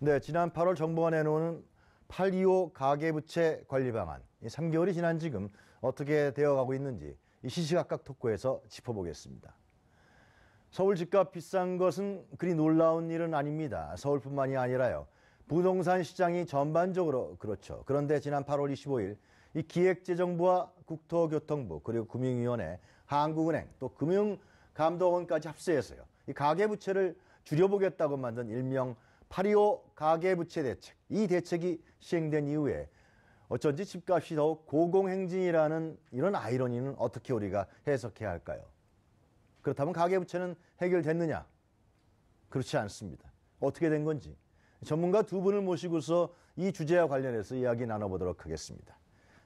네, 지난 8월 정부가 내놓은 8.25 가계부채 관리 방안, 3개월이 지난 지금 어떻게 되어가고 있는지 이 시시각각 토크에서 짚어보겠습니다. 서울 집값 비싼 것은 그리 놀라운 일은 아닙니다. 서울뿐만이 아니라요. 부동산 시장이 전반적으로 그렇죠. 그런데 지난 8월 25일 이 기획재정부와 국토교통부 그리고 금융위원회, 한국은행 또 금융감독원까지 합세해서요. 이 가계부채를 줄여보겠다고 만든 일명 8.25 가계부채 대책. 이 대책이 시행된 이후에 어쩐지 집값이 더욱 고공행진이라는 이런 아이러니는 어떻게 우리가 해석해야 할까요? 그렇다면 가계부채는 해결됐느냐? 그렇지 않습니다. 어떻게 된 건지 전문가 두 분을 모시고서 이 주제와 관련해서 이야기 나눠보도록 하겠습니다.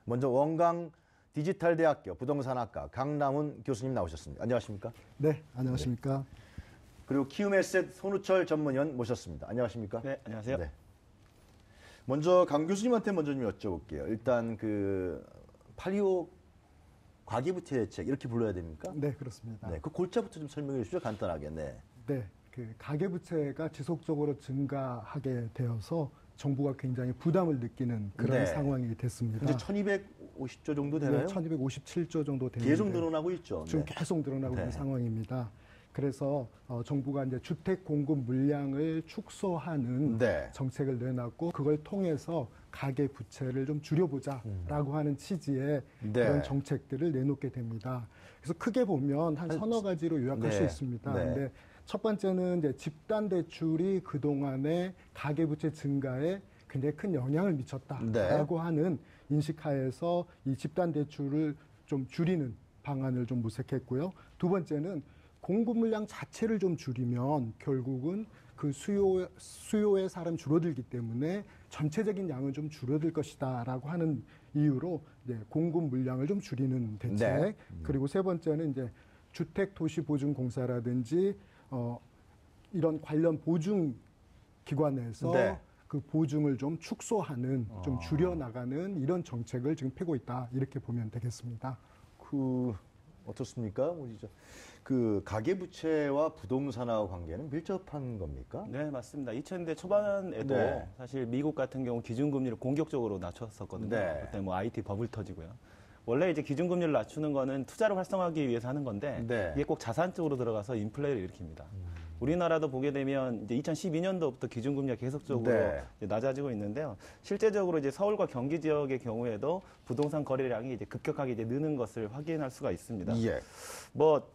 먼저 원광 디지털대학교 부동산학과 강남훈 교수님 나오셨습니다. 안녕하십니까? 네, 안녕하십니까? 네. 그리고 키움에셋 손우철 전문위원 모셨습니다. 안녕하십니까? 네, 안녕하세요. 네. 먼저 강 교수님한테 먼저 좀 여쭤볼게요. 일단 그 8.25 가계부채 대책 이렇게 불러야 됩니까? 네, 그렇습니다. 네, 그 골자부터 좀 설명해 주시죠, 간단하게. 네. 네, 그 가계부채가 지속적으로 증가하게 되어서 정부가 굉장히 부담을 느끼는 그런 네. 상황이 됐습니다. 이제 1,250조 정도 되나요? 네, 1,257조 정도 되는데 계속 늘어나고 있죠. 지금 네. 계속 늘어나고 있는 상황입니다. 그래서 정부가 이제 주택 공급 물량을 축소하는 정책을 내놨고 그걸 통해서 가계 부채를 좀 줄여보자라고 하는 취지의 그런 정책들을 내놓게 됩니다. 그래서 크게 보면 한 서너 가지로 요약할 수 있습니다. 근데 첫 번째는 이제 집단 대출이 그동안에 가계 부채 증가에 굉장히 큰 영향을 미쳤다라고 하는 인식하에서 이 집단 대출을 좀 줄이는 방안을 좀 모색했고요. 두 번째는 공급 물량 자체를 좀 줄이면 결국은 그 수요의 사람 줄어들기 때문에 전체적인 양은 좀 줄어들 것이다라고 하는 이유로 이제 공급 물량을 좀 줄이는 대책. 그리고 세 번째는 이제 주택도시보증공사라든지 이런 관련 보증 기관에서 그 보증을 좀 축소하는, 좀 줄여나가는 이런 정책을 지금 펴고 있다 이렇게 보면 되겠습니다. 어떻습니까? 그 가계부채와 부동산하고 관계는 밀접한 겁니까? 네, 맞습니다. 2000년대 초반에도 사실 미국 같은 경우 기준금리를 공격적으로 낮췄었거든요. 그때 뭐 IT 버블 터지고요. 원래 이제 기준금리를 낮추는 거는 투자를 활성화하기 위해서 하는 건데 이게 꼭 자산 쪽으로 들어가서 인플레를 일으킵니다. 우리나라도 보게 되면 이제 2012년도부터 기준금리가 계속적으로 이제 낮아지고 있는데요. 실제적으로 이제 서울과 경기 지역의 경우에도 부동산 거래량이 이제 급격하게 이제 느는 것을 확인할 수가 있습니다. 뭐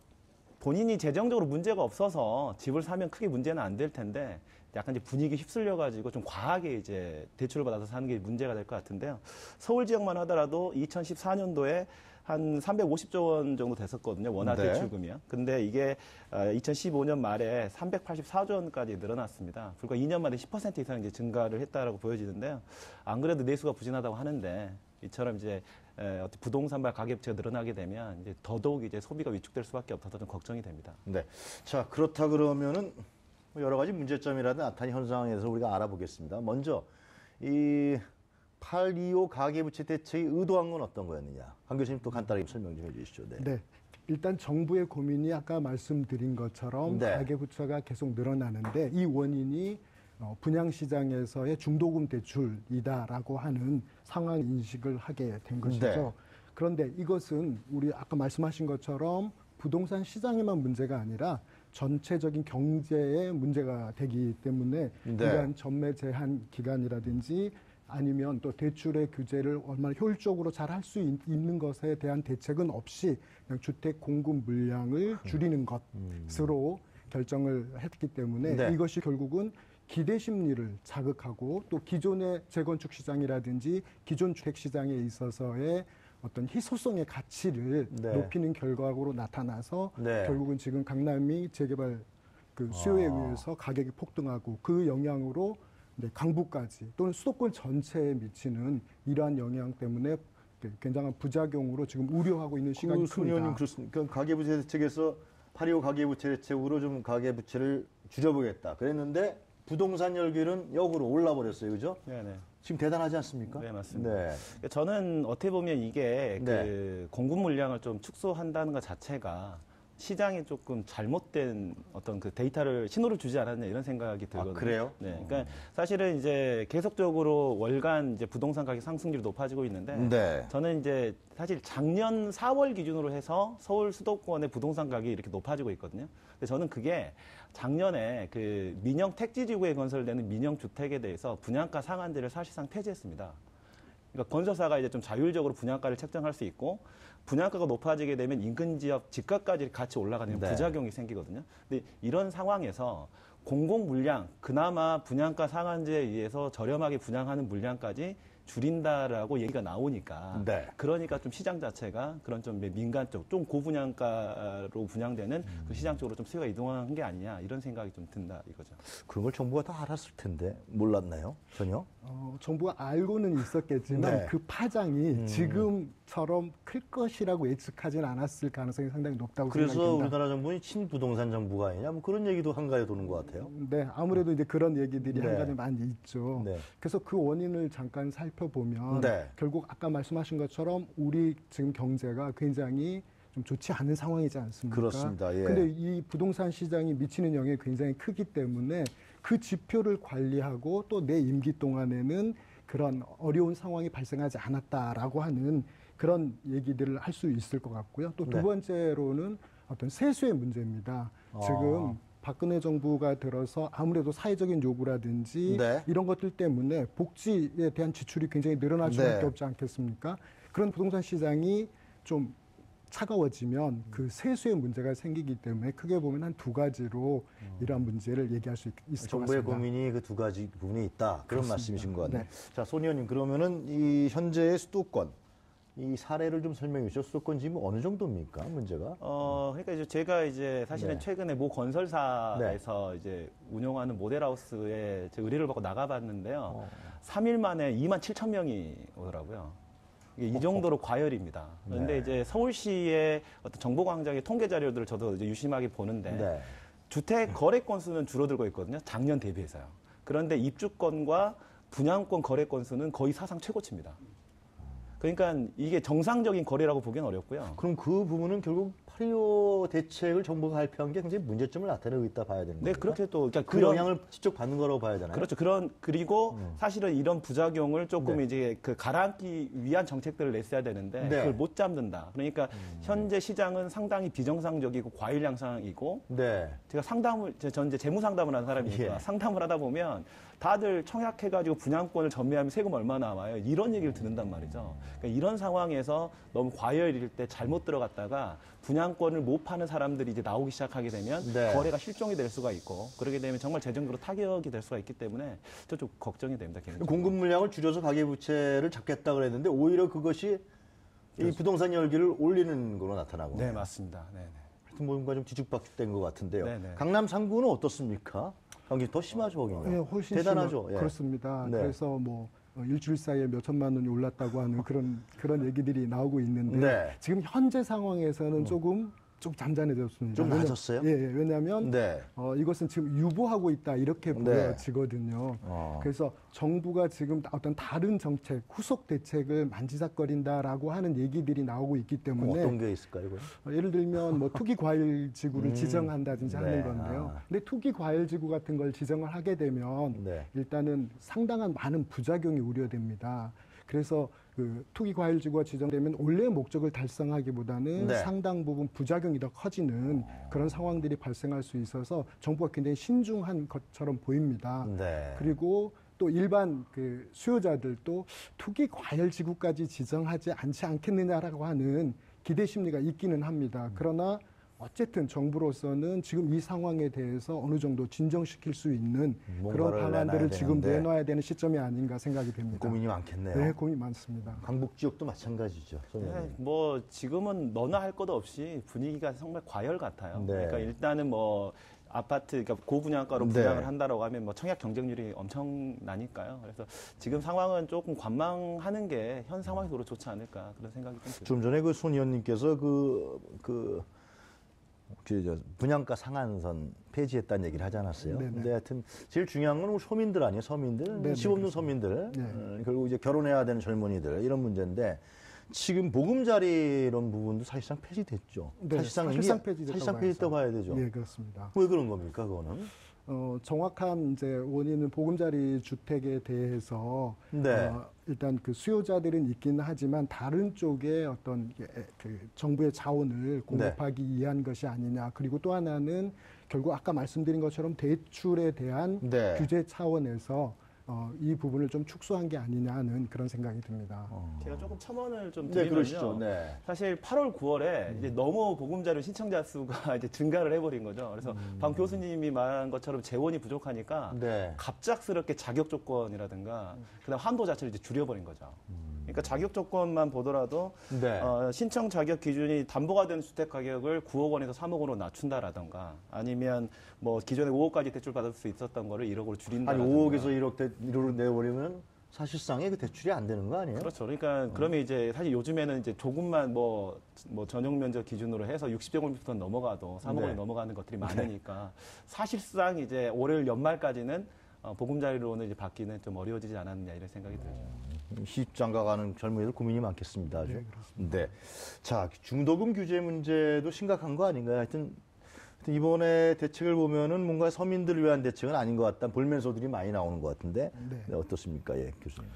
본인이 재정적으로 문제가 없어서 집을 사면 크게 문제는 안 될 텐데 약간 이제 분위기 휩쓸려가지고 좀 과하게 이제 대출을 받아서 사는 게 문제가 될 것 같은데요. 서울 지역만 하더라도 2014년도에 한 350조 원 정도 됐었거든요. 원화 대출금이요. 근데 이게 2015년 말에 384조 원까지 늘어났습니다. 불과 2년 만에 10% 이상 이제 증가를 했다라고 보여지는데요. 안 그래도 내수가 부진하다고 하는데 이처럼 이제 부동산발 가계부채가 늘어나게 되면 이제 더더욱 이제 소비가 위축될 수밖에 없어서 좀 걱정이 됩니다. 네. 자, 그렇다 그러면은 여러 가지 문제점이라든 나타난 현상에서 우리가 알아보겠습니다. 먼저 이 8.25 가계부채 대책이 의도한 건 어떤 거였느냐? 강 교수님 또 간단하게 설명 좀 해주시죠. 네. 일단 정부의 고민이 아까 말씀드린 것처럼 가계부채가 계속 늘어나는데 이 원인이 분양시장에서의 중도금 대출이다라고 하는 상황 인식을 하게 된 것이죠. 그런데 이것은 우리 아까 말씀하신 것처럼 부동산 시장에만 문제가 아니라 전체적인 경제에 문제가 되기 때문에 이러한 전매 제한 기간이라든지 아니면 또 대출의 규제를 얼마나 효율적으로 잘 할 수 있는 것에 대한 대책은 없이 그냥 주택 공급 물량을 줄이는 것으로 결정을 했기 때문에 이것이 결국은 기대 심리를 자극하고 또 기존의 재건축 시장이라든지 기존 주택 시장에 있어서의 어떤 희소성의 가치를 높이는 결과로 나타나서 결국은 지금 강남이 재개발 그 수요에 의해서 가격이 폭등하고 그 영향으로 강북까지 또는 수도권 전체에 미치는 이러한 영향 때문에 굉장한 부작용으로 지금 우려하고 있는 시각이 큽니다. 그렇습니까? 가계부채 대책에서 8.25 가계부채 대책으로 좀 가계부채를 줄여보겠다 그랬는데 부동산 열기는 역으로 올라버렸어요. 그죠? 네네. 지금 대단하지 않습니까? 네, 맞습니다. 저는 어떻게 보면 이게 그 공급 물량을 좀 축소한다는 것 자체가 시장이 조금 잘못된 어떤 그 데이터를 신호를 주지 않았냐 이런 생각이 들거든요. 그래요? 네, 그러니까 사실은 이제 계속적으로 월간 이제 부동산 가격 상승률이 높아지고 있는데 네. 저는 이제 사실 작년 4월 기준으로 해서 서울 수도권의 부동산 가격이 이렇게 높아지고 있거든요. 근데 저는 그게 작년에 그 민영 택지지구에 건설되는 민영 주택에 대해서 분양가 상한제를 사실상 폐지했습니다. 그러니까 건설사가 이제 좀 자율적으로 분양가를 책정할 수 있고 분양가가 높아지게 되면 인근 지역 집값까지 같이 올라가는 네. 부작용이 생기거든요. 근데 이런 상황에서 공공 물량, 그나마 분양가 상한제에 의해서 저렴하게 분양하는 물량까지 줄인다라고 얘기가 나오니까 네. 그러니까 좀 시장 자체가 그런 좀 민간 쪽, 좀 고분양가로 분양되는 그 시장 쪽으로 좀 수요가 이동한 게 아니냐 이런 생각이 좀 든다 이거죠. 그런 걸 정부가 다 알았을 텐데 몰랐나요? 전혀? 정부가 알고는 있었겠지만 네. 그 파장이 지금처럼 클 것이라고 예측하지는 않았을 가능성이 상당히 높다고 그래서 생각됩니다. 우리나라 정부는 친부동산 정부가 아니냐 뭐 그런 얘기도 한가에 도는 것 같아요. 네, 아무래도 이제 그런 얘기들이 네. 한가지 많이 있죠. 네. 그래서 그 원인을 잠깐 살펴보면 네. 결국 아까 말씀하신 것처럼 우리 지금 경제가 굉장히 좀 좋지 않은 상황이지 않습니까? 그렇습니다. 예. 근데 이 부동산 시장이 미치는 영향이 굉장히 크기 때문에 그 지표를 관리하고 또 내 임기 동안에는 그런 어려운 상황이 발생하지 않았다라고 하는 그런 얘기들을 할 수 있을 것 같고요. 또 두 네. 번째로는 어떤 세수의 문제입니다. 지금 박근혜 정부가 들어서 아무래도 사회적인 요구라든지 네. 이런 것들 때문에 복지에 대한 지출이 굉장히 늘어날 수밖에 네. 없지 않겠습니까? 그런 부동산 시장이 좀 차가워지면 그 세수의 문제가 생기기 때문에 크게 보면 한 두 가지로 이러한 문제를 얘기할 수 있을 것 정부의 같습니다. 고민이 그 두 가지 부분이 있다. 그런 그렇습니다. 말씀이신 것 같네요. 네. 자, 손 의원님 그러면은 이 현재의 수도권 이 사례를 좀 설명해 주시죠. 수도권 지금 어느 정도입니까? 문제가? 그러니까 이제 제가 이제 사실은 네. 최근에 모 건설사에서 이제 운영하는 모델하우스에 제 의뢰를 받고 나가봤는데요. 3일 만에 2만 7천 명이 오더라고요. 이게 이 정도로 과열입니다. 그런데 네. 이제 서울시의 어떤 정보광장의 통계 자료들을 저도 이제 유심하게 보는데 네. 주택 거래 건수는 줄어들고 있거든요. 작년 대비해서요. 그런데 입주권과 분양권 거래 건수는 거의 사상 최고치입니다. 그러니까 이게 정상적인 거래라고 보기는 어렵고요. 그럼 그 부분은 결국 8.25 대책을 정부가 발표한 게 굉장히 문제점을 나타내고 있다 봐야 되는 네, 거죠. 그렇게 또 그러니까 그 영향을 직접 받는 거라고 봐야 되나요? 그렇죠. 그리고 사실은 이런 부작용을 조금 네. 이제 그 가라앉기 위한 정책들을 냈어야 되는데 네. 그걸 못 잡는다. 그러니까 현재 시장은 상당히 비정상적이고 과일 양상이고 네. 제가 전 이제 재무 상담을 하는 사람이니까 예. 상담을 하다 보면 다들 청약해가지고 분양권을 전매하면 세금 얼마 나와요. 이런 얘기를 듣는단 말이죠. 그러니까 이런 상황에서 너무 과열일 때 잘못 들어갔다가 분양권을 못 파는 사람들이 이제 나오기 시작하게 되면 네. 거래가 실종이 될 수가 있고 그러게 되면 정말 재정적으로 타격이 될 수가 있기 때문에 저 좀 걱정이 됩니다. 개인적으로. 공급 물량을 줄여서 가계부채를 잡겠다 그랬는데 오히려 그것이 이 부동산 열기를 올리는 거로 나타나고. 네, 맞습니다. 네, 네. 하여튼 뭔가 좀 뒤죽박죽된 것 같은데요. 네네. 강남 3구는 어떻습니까? 경기 더 심하죠, 거기는. 예, 훨씬 대단하죠. 예. 그렇습니다. 네. 그래서 뭐 일주일 사이에 몇 천만 원이 올랐다고 하는 그런 얘기들이 나오고 있는데 네. 지금 현재 상황에서는 조금 잠잠해졌습니다. 좀 낮았어요? 예, 왜냐하면 네. 이것은 지금 유보하고 있다 이렇게 네. 보여지거든요. 그래서 정부가 지금 어떤 다른 정책, 후속 대책을 만지작거린다라고 하는 얘기들이 나오고 있기 그럼 때문에 어떤 게 있을까요? 그럼? 예를 들면 뭐 투기 과일 지구를 지정한다든지 네. 하는 건데요. 근데 투기 과일 지구 같은 걸 지정을 하게 되면 네. 일단은 상당한 많은 부작용이 우려됩니다. 그래서 그 투기 과일 지구가 지정되면 원래 목적을 달성하기보다는 네. 상당 부분 부작용이 더 커지는 그런 상황들이 발생할 수 있어서 정부가 굉장히 신중한 것처럼 보입니다. 네. 그리고 또 일반 그 수요자들도 투기 과열 지구까지 지정하지 않지 않겠느냐라고 하는 기대 심리가 있기는 합니다. 그러나 어쨌든 정부로서는 지금 이 상황에 대해서 어느 정도 진정시킬 수 있는 그런 뭔가를 방안들을 내놔야 지금 되는데 내놔야 되는 시점이 아닌가 생각이 됩니다. 고민이 많겠네요. 네, 고민 많습니다. 강북 지역도 마찬가지죠. 네, 뭐 지금은 너나 할 것 없이 분위기가 정말 과열 같아요. 네. 그러니까 일단은 뭐 아파트, 그러니까 고분양가로 네. 분양을 한다라고 하면 뭐 청약 경쟁률이 엄청 나니까요. 그래서 지금 상황은 조금 관망하는 게 현 상황으로 좋지 않을까 그런 생각이 좀 듭니다. 좀 전에 그 손 의원님께서 분양가 상한선 폐지했다는 얘기를 하지 않았어요. 네네. 근데 하여튼 제일 중요한 건 우리 소민들 아니에요, 서민들, 네네, 집 없는 그렇습니다. 서민들, 네. 결국 이제 결혼해야 되는 젊은이들 이런 문제인데 지금 보금자리 이런 부분도 사실상 폐지됐죠. 네, 사실상 폐지됐다고 봐야 되죠. 예, 그렇습니다. 왜 그런 겁니까, 그거는? 정확한 이제 원인은 보금자리 주택에 대해서 네. 일단 그 수요자들은 있기는 하지만 다른 쪽에 어떤 그 정부의 자원을 공급하기 위한 것이 아니냐. 그리고 또 하나는 결국 아까 말씀드린 것처럼 대출에 대한 규제 차원에서 이 부분을 좀 축소한 게 아니냐 하는 그런 생각이 듭니다. 제가 조금 첨언을 좀 네, 드리면요. 그러시죠. 네. 사실 8월, 9월에 이제 너무 보금자리 신청자 수가 이제 증가를 해버린 거죠. 그래서 방 교수님이 말한 것처럼 재원이 부족하니까 갑작스럽게 자격 조건이라든가 그다음 한도 자체를 이제 줄여버린 거죠. 그러니까 자격 조건만 보더라도 신청 자격 기준이 담보가 되는 주택 가격을 9억 원에서 3억 원으로 낮춘다라든가 아니면 뭐 기존에 5억까지 대출 받을 수 있었던 거를 1억으로 줄인다라든가. 아니 5억에서 1억을 내버리면 사실상의 그 대출이 안 되는 거 아니에요? 그렇죠. 그러니까 그러면 이제 사실 요즘에는 이제 조금만 뭐 전용 면적 기준으로 해서 60제곱미터 넘어가도 3억 원이 넘어가는 것들이 많으니까 사실상 이제 올해 연말까지는 보금자리로는 이제 받기는 좀 어려워지지 않았느냐 이런 생각이 들죠. 시집장가 가는 젊은이들 고민이 많겠습니다. 아주. 네. 자, 중도금 규제 문제도 심각한 거 아닌가요? 하여튼 이번에 대책을 보면은 뭔가 서민들을 위한 대책은 아닌 것 같다. 볼면소들이 많이 나오는 것 같은데 네, 어떻습니까, 예, 교수님?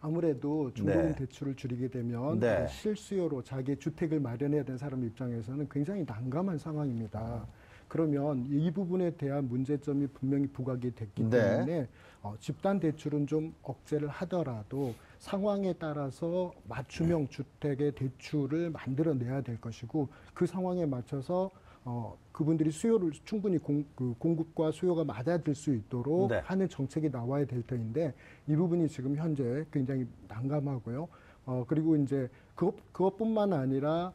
아무래도 중도금 대출을 줄이게 되면 실수요로 자기 주택을 마련해야 되는 사람 입장에서는 굉장히 난감한 상황입니다. 그러면 이 부분에 대한 문제점이 분명히 부각이 됐기 때문에 집단 대출은 좀 억제를 하더라도 상황에 따라서 맞춤형 주택의 대출을 만들어내야 될 것이고 그 상황에 맞춰서 그분들이 수요를 충분히 공급과 수요가 맞아들 수 있도록 하는 정책이 나와야 될 터인데 이 부분이 지금 현재 굉장히 난감하고요. 그리고 이제 그것뿐만 아니라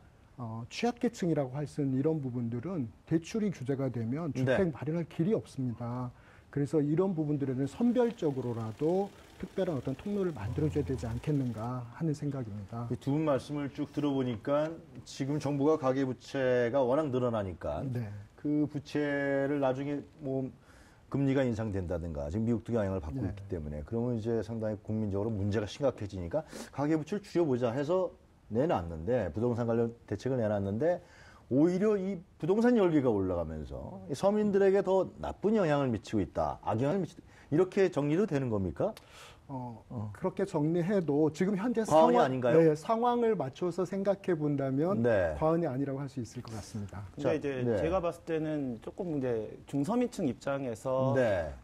취약계층이라고 할 수 있는 이런 부분들은 대출이 규제가 되면 주택 마련할 길이 없습니다. 그래서 이런 부분들에는 선별적으로라도 특별한 어떤 통로를 만들어줘야 되지 않겠는가 하는 생각입니다. 두 분 말씀을 쭉 들어보니까 지금 정부가 가계부채가 워낙 늘어나니까 그 부채를 나중에 뭐 금리가 인상된다든가 지금 미국도 영향을 받고 있기 때문에 그러면 이제 상당히 국민적으로 문제가 심각해지니까 가계부채를 줄여보자 해서 내놨는데 부동산 관련 대책을 내놨는데 오히려 이 부동산 열기가 올라가면서 서민들에게 더 나쁜 영향을 미치고 있다. 악영향을 미치고 이렇게 정리도 되는 겁니까? 그렇게 정리해도 지금 현재 과언이 아닌가요? 상황을 맞춰서 생각해 본다면 과언이 아니라고 할 수 있을 것 같습니다. 근데 이제 제가 봤을 때는 조금 이제 중서민층 입장에서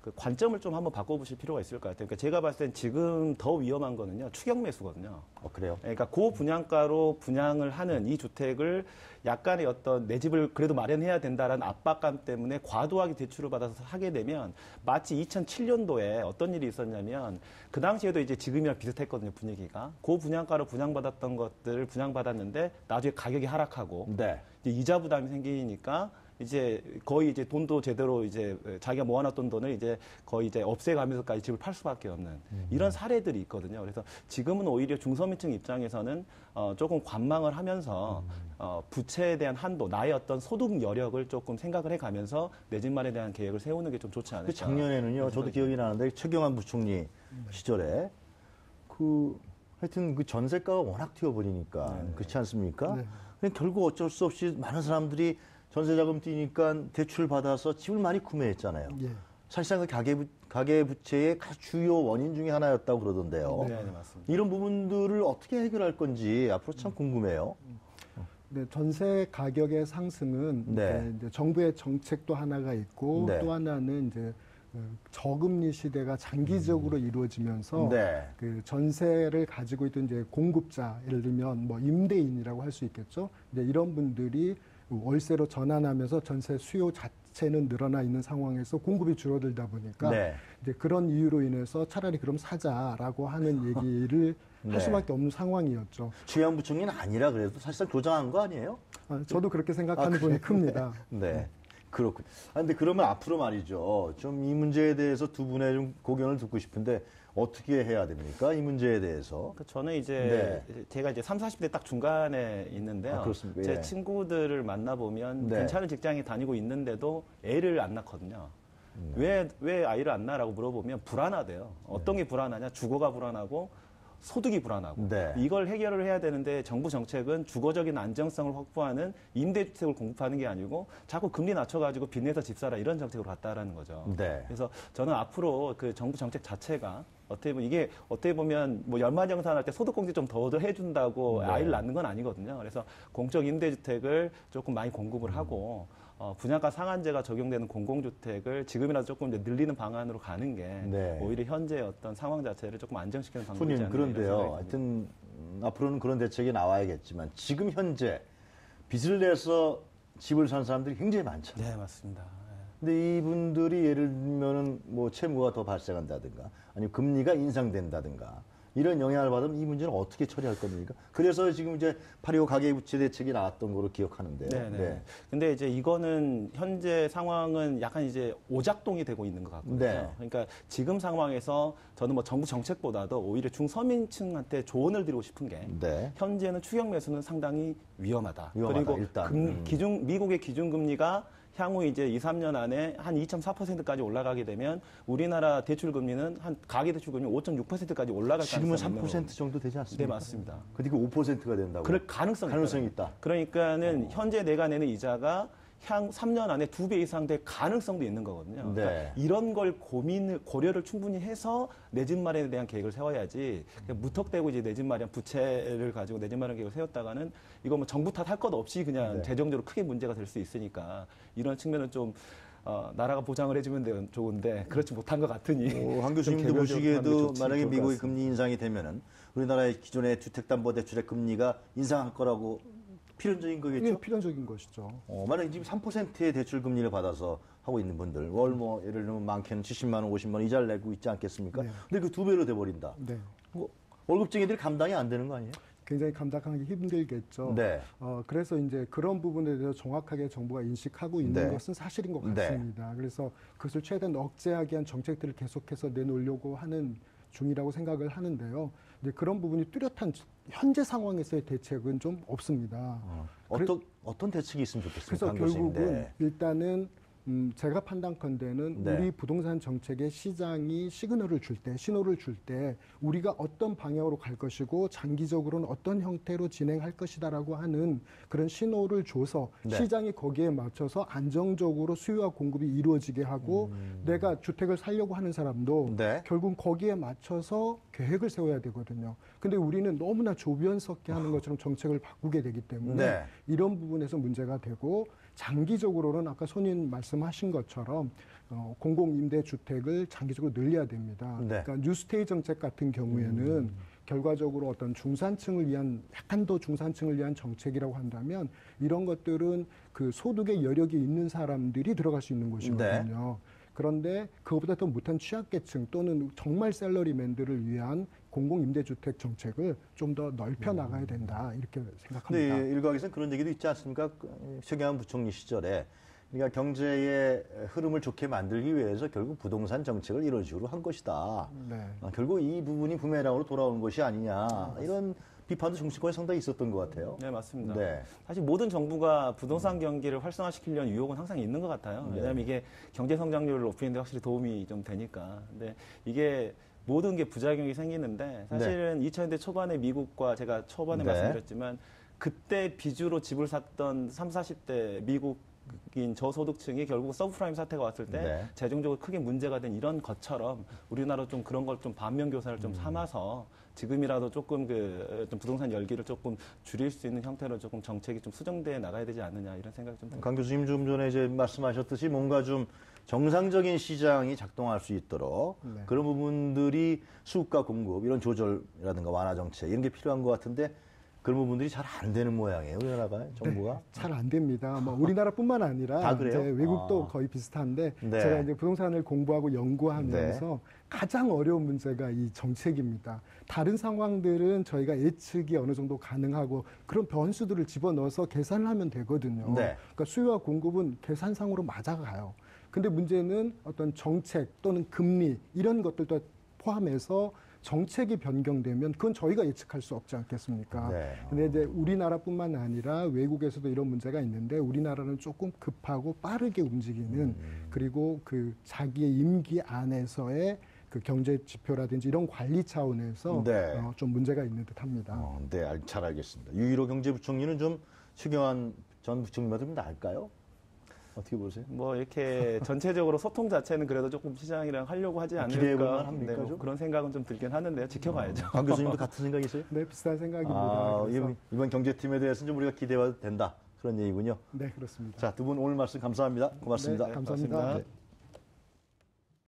그 관점을 좀 한번 바꿔보실 필요가 있을 것 같아요. 그러니까 제가 봤을 땐 지금 더 위험한 거는요 추격 매수거든요. 그래요? 그러니까 고분양가로 분양을 하는 이 주택을 약간의 어떤 내 집을 그래도 마련해야 된다라는 압박감 때문에 과도하게 대출을 받아서 하게 되면 마치 2007년도에 어떤 일이 있었냐면 그 당시에도 이제 지금이랑 비슷했거든요, 분위기가. 고분양가로 분양받았던 것들을 분양받았는데 나중에 가격이 하락하고 이제 이자 부담이 생기니까 이제 거의 이제 돈도 제대로 이제 자기가 모아놨던 돈을 이제 거의 이제 없애가면서까지 집을 팔 수밖에 없는 이런 사례들이 있거든요. 그래서 지금은 오히려 중서민층 입장에서는 조금 관망을 하면서 부채에 대한 한도, 나의 어떤 소득 여력을 조금 생각을 해가면서 내 집만에 대한 계획을 세우는 게 좀 좋지 않을까. 작년에는요, 저도 기억이 나는데 최경환 부총리 시절에 하여튼 그 전세가가 워낙 튀어버리니까 그렇지 않습니까? 결국 어쩔 수 없이 많은 사람들이 전세자금 뛰니까 대출 받아서 집을 많이 구매했잖아요. 사실상 그 가계부채의 가장 주요 원인 중에 하나였다고 그러던데요. 네, 맞습니다. 이런 부분들을 어떻게 해결할 건지 앞으로 참 궁금해요. 전세 가격의 상승은 이제 정부의 정책도 하나가 있고 또 하나는 이제 저금리 시대가 장기적으로 이루어지면서 그 전세를 가지고 있던 이제 공급자, 예를 들면 뭐 임대인이라고 할 수 있겠죠. 이제 이런 분들이 월세로 전환하면서 전세 수요 자체는 늘어나 있는 상황에서 공급이 줄어들다 보니까 이제 그런 이유로 인해서 차라리 그럼 사자라고 하는 얘기를 할 수밖에 없는 상황이었죠. 주현 부총리는 아니라 그래도 사실상 조장한 거 아니에요? 저도 그렇게 생각하는 분이 큽니다. 그렇군요. 근데 그러면 앞으로 말이죠. 좀 이 문제에 대해서 두 분의 좀 고견을 듣고 싶은데 어떻게 해야 됩니까? 이 문제에 대해서. 저는 이제 제가 이제 30, 40대 딱 중간에 있는데요. 제 친구들을 만나보면 괜찮은 직장에 다니고 있는데도 애를 안 낳거든요. 왜 아이를 안 낳으라고 물어보면 불안하대요. 어떤 게 불안하냐? 주거가 불안하고 소득이 불안하고 네. 이걸 해결을 해야 되는데 정부 정책은 주거적인 안정성을 확보하는 임대주택을 공급하는 게 아니고 자꾸 금리 낮춰가지고 빚내서 집 사라 이런 정책으로 갔다라는 거죠. 네. 그래서 저는 앞으로 그 정부 정책 자체가 어떻게 보면 뭐 연말정산할 때 소득공제 좀 더 해준다고 네. 아이를 낳는 건 아니거든요. 그래서 공적 임대주택을 조금 많이 공급을 하고 분양가 상한제가 적용되는 공공주택을 지금이라도 조금 이제 늘리는 방안으로 가는 게 네. 오히려 현재 어떤 상황 자체를 조금 안정시키는 방법이지 손님 않나 그런데요. 하여튼 앞으로는 그런 대책이 나와야겠지만 지금 현재 빚을 내서 집을 산 사람들이 굉장히 많잖아요. 네, 맞습니다. 근데 이분들이 예를 들면은 뭐 채무가 더 발생한다든가 아니면 금리가 인상된다든가 이런 영향을 받으면 이 문제는 어떻게 처리할 겁니까? 그래서 지금 이제 8.25 가계부채 대책이 나왔던 거로 기억하는데요. 네네. 네. 근데 이제 이거는 현재 상황은 약간 이제 오작동이 되고 있는 것 같거든요. 네. 그러니까 지금 상황에서 저는 뭐 정부 정책보다도 오히려 중서민층한테 조언을 드리고 싶은 게 네. 현재는 추경 매수는 상당히 위험하다. 위험하다, 그리고 일단. 미국의 기준금리가 향후 이제 2, 3년 안에 한 2.4%까지 올라가게 되면 우리나라 대출 금리는 한 가계 대출 금리 5.6%까지 올라갈 지금은 가능성이 있는 3% 정도 되지 않습니까? 네, 맞습니다. 그리고 5%가 된다고. 그럴 가능성이 있다. 그러니까는 현재 내가 내는 이자가 향 3년 안에 2배 이상 될 가능성도 있는 거거든요. 네. 그러니까 이런 걸 고려를 충분히 해서 내 집 마련에 대한 계획을 세워야지 그냥 무턱대고 이제 내 집 마련 부채를 가지고 내 집 마련 계획을 세웠다가는 이거 뭐 정부 탓 할 것 없이 그냥 네. 재정적으로 크게 문제가 될 수 있으니까 이런 측면은 좀 나라가 보장을 해주면 좋은데 그렇지 못한 것 같으니 한 교수님도 보시기에도 만약에 미국의 금리 인상이 되면은 우리나라의 기존의 주택담보대출의 금리가 인상할 거라고 필연적인 거겠죠? 예, 필연적인 것이죠. 만약에 지금 3%의 대출 금리를 받아서 하고 있는 분들 월 뭐 예를 들면 많게는 70만 원, 50만 원 이자를 내고 있지 않겠습니까? 네. 근데 그 2배로 돼 버린다. 네. 뭐 월급쟁이들이 감당이 안 되는 거 아니에요? 굉장히 감당하기 힘들겠죠. 네. 그래서 이제 그런 부분에 대해서 정확하게 정부가 인식하고 있는 네. 것은 사실인 것 네. 같습니다. 그래서 그것을 최대한 억제하기 위한 정책들을 계속해서 내놓으려고 하는 중이라고 생각을 하는데요. 이제 그런 부분이 뚜렷한 현재 상황에서의 대책은 좀 없습니다. 어떤 대책이 있으면 좋겠습니까? 그래서 한 교수님? 결국은 네. 일단은 제가 판단컨대는 네. 우리 부동산 정책의 시장이 시그널을 줄 때, 신호를 줄 때 우리가 어떤 방향으로 갈 것이고 장기적으로는 어떤 형태로 진행할 것이다라고 하는 그런 신호를 줘서 네. 시장이 거기에 맞춰서 안정적으로 수요와 공급이 이루어지게 하고 내가 주택을 살려고 하는 사람도 네. 결국 거기에 맞춰서 계획을 세워야 되거든요. 근데 우리는 너무나 조변석게 하는 것처럼 정책을 바꾸게 되기 때문에 네. 이런 부분에서 문제가 되고 장기적으로는 아까 손님 말씀하신 것처럼 공공임대주택을 장기적으로 늘려야 됩니다. 네. 그러니까 뉴스테이 정책 같은 경우에는 결과적으로 어떤 중산층을 위한 약간 더 중산층을 위한 정책이라고 한다면 이런 것들은 그 소득의 여력이 있는 사람들이 들어갈 수 있는 곳이거든요. 그런데 그것보다 더 못한 취약계층 또는 정말 샐러리맨들을 위한 공공임대주택 정책을 좀 더 넓혀 나가야 된다 이렇게 생각합니다. 근데 일각에서는 그런 얘기도 있지 않습니까? 최경환 부총리 시절에 그러니까 경제의 흐름을 좋게 만들기 위해서 결국 부동산 정책을 이런 식으로 한 것이다. 네. 결국 이 부분이 부메랑으로 돌아오는 것이 아니냐 이런 비판도 정치권에 상당히 있었던 것 같아요. 네, 맞습니다. 네. 사실 모든 정부가 부동산 경기를 활성화시키려는 유혹은 항상 있는 것 같아요. 왜냐하면 이게 경제 성장률을 높이는 데 확실히 도움이 좀 되니까. 근데 이게 모든 게 부작용이 생기는데 사실은 2000년대 초반에 미국과 제가 초반에 네. 말씀드렸지만 그때 비주로 집을 샀던 30, 40대 미국인 저소득층이 결국 서브프라임 사태가 왔을 때 네. 재정적으로 크게 문제가 된 이런 것처럼 우리나라 좀 그런 걸 좀 반면 교사를 좀 삼아서 지금이라도 조금 좀 부동산 열기를 조금 줄일 수 있는 형태로 조금 정책이 좀 수정돼 나가야 되지 않느냐 이런 생각이 좀 듭니다. 강 교수님 좀 전에 이제 말씀하셨듯이 뭔가 좀 정상적인 시장이 작동할 수 있도록 네. 그런 부분들이 수급과 공급 이런 조절이라든가 완화 정책 이런 게 필요한 것 같은데 그런 부분들이 잘 안 되는 모양이에요. 우리나라가 정부가. 잘 안 됩니다. 뭐 우리나라뿐만 아니라 다 그래요? 이제 외국도 거의 비슷한데 네. 제가 이제 부동산을 공부하고 연구하면서 네. 가장 어려운 문제가 이 정책입니다. 다른 상황들은 저희가 예측이 어느 정도 가능하고 그런 변수들을 집어넣어서 계산을 하면 되거든요. 네. 그러니까 수요와 공급은 계산상으로 맞아가요. 근데 문제는 어떤 정책 또는 금리 이런 것들도 포함해서 정책이 변경되면 그건 저희가 예측할 수 없지 않겠습니까? 네. 근데 이제 우리나라뿐만 아니라 외국에서도 이런 문제가 있는데 우리나라는 조금 급하고 빠르게 움직이는 그리고 그 자기의 임기 안에서의 그 경제 지표라든지 이런 관리 차원에서 네. 좀 문제가 있는 듯합니다. 네, 잘 알겠습니다. 유일호 경제부총리는 좀 최경환 전 부총리보다 좀 나을까요? 어떻게 보세요? 뭐 이렇게 전체적으로 소통 자체는 그래도 조금 시장이랑 하려고 하지 기대해 볼 않을까. 만합니까, 뭐 좀? 그런 생각은 좀 들긴 하는데요. 지켜봐야죠. 강 교수님도 같은 생각이세요? 네, 비슷한 생각입니다. 그래서 이번 경제팀에 대해서는 좀 우리가 기대해봐도 된다. 그런 얘기군요. 네, 그렇습니다. 자, 두 분 오늘 말씀 감사합니다. 고맙습니다. 네, 감사합니다. 고맙습니다. 네.